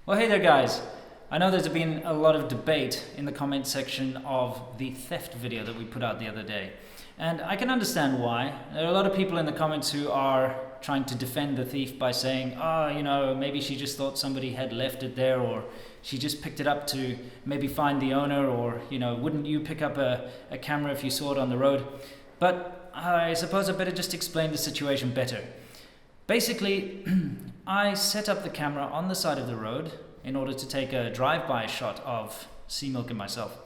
Well, hey there guys. I know there's been a lot of debate in the comment section of the theft video that we put out the other day. And I can understand why. There are a lot of people in the comments who are trying to defend the thief by saying, maybe she just thought somebody had left it there, or she just picked it up to maybe find the owner, or, wouldn't you pick up a camera if you saw it on the road? But I suppose I better just explain the situation better. Basically, I set up the camera on the side of the road in order to take a drive-by shot of Seamilk and myself.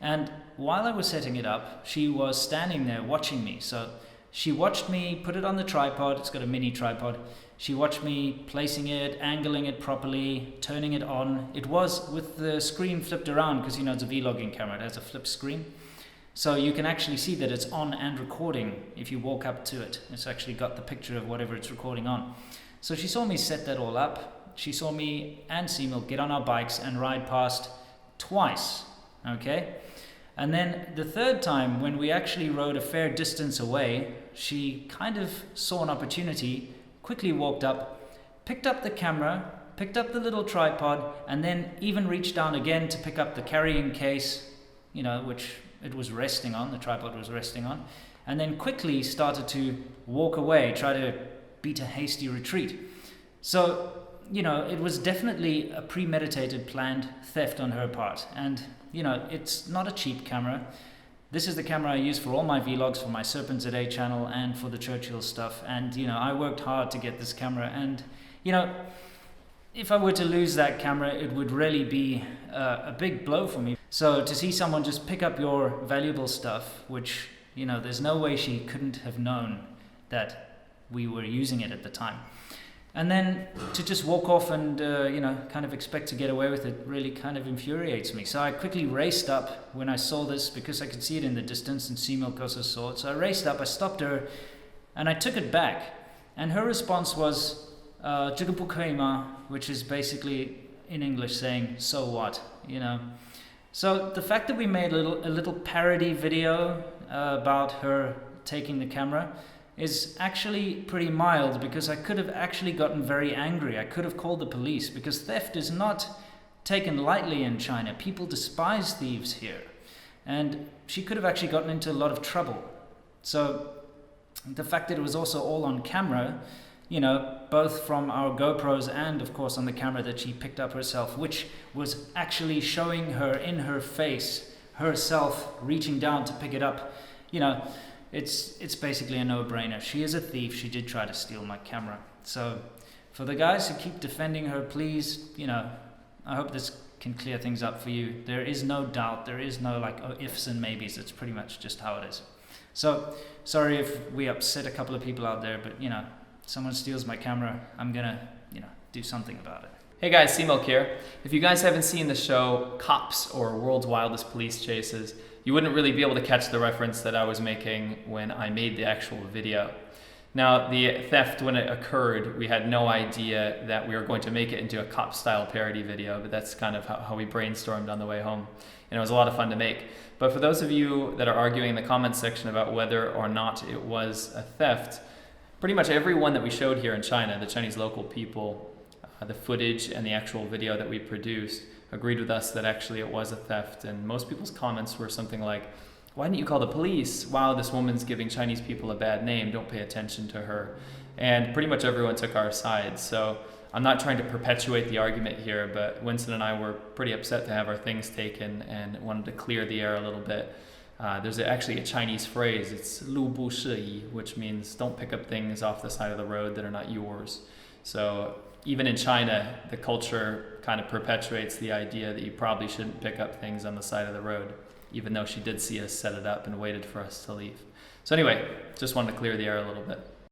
And while I was setting it up, she was standing there watching me. So she watched me put it on the tripod. It's got a mini tripod. She watched me placing it, angling it properly, turning it on. It was with the screen flipped around because, it's a vlogging camera. It has a flip screen. So you can actually see that it's on and recording if you walk up to it. It's actually got the picture of whatever it's recording on. So she saw me set that all up. She saw me and Seamilk get on our bikes and ride past twice, okay? And then the third time, when we actually rode a fair distance away, she kind of saw an opportunity, quickly walked up, picked up the camera, picked up the little tripod, and then even reached down again to pick up the carrying case, which it was resting on, the tripod was resting on, and then quickly started to walk away, try to beat a hasty retreat. So, it was definitely a premeditated, planned theft on her part. And, it's not a cheap camera. This is the camera I use for all my vlogs, for my SerpentZA channel and for the Churchill stuff. And, I worked hard to get this camera. And, if I were to lose that camera, it would really be a big blow for me. So to see someone just pick up your valuable stuff, which, there's no way she couldn't have known that we were using it at the time. And then to just walk off and, kind of expect to get away with it really kind of infuriates me. So I quickly raced up when I saw this because I could see it in the distance and Seamilk also saw it. So I raced up, I stopped her, and I took it back. And her response was, 这个不可以吗? Which is basically in English saying, so what, So the fact that we made a little parody video about her taking the camera is actually pretty mild, because I could have actually gotten very angry. I could have called the police, because theft is not taken lightly in China. People despise thieves here. And she could have actually gotten into a lot of trouble. So the fact that it was also all on camera, both from our GoPros and of course on the camera that she picked up herself, which was actually showing her in her face, herself reaching down to pick it up, it's basically a no-brainer. She is a thief. She did try to steal my camera. So for the guys who keep defending her, please, I hope this can clear things up for you. There is no doubt. There is no ifs and maybes. It's pretty much just how it is. So sorry if we upset a couple of people out there, but someone steals my camera, I'm gonna, do something about it. Hey guys, Seamilk here. If you guys haven't seen the show Cops or World's Wildest Police Chases, you wouldn't really be able to catch the reference that I was making when I made the actual video. Now, the theft, when it occurred, we had no idea that we were going to make it into a cop-style parody video, but that's kind of how we brainstormed on the way home. And it was a lot of fun to make. But for those of you that are arguing in the comments section about whether or not it was a theft, pretty much everyone that we showed here in China, the Chinese local people, the footage and the actual video that we produced, agreed with us that actually it was a theft. And most people's comments were something like, why didn't you call the police? Wow, this woman's giving Chinese people a bad name. Don't pay attention to her. And pretty much everyone took our side. So I'm not trying to perpetuate the argument here, but Winston and I were pretty upset to have our things taken and wanted to clear the air a little bit. There's actually a Chinese phrase, it's 路不拾遗, which means don't pick up things off the side of the road that are not yours. So even in China, the culture kind of perpetuates the idea that you probably shouldn't pick up things on the side of the road, even though she did see us set it up and waited for us to leave. So anyway, just wanted to clear the air a little bit.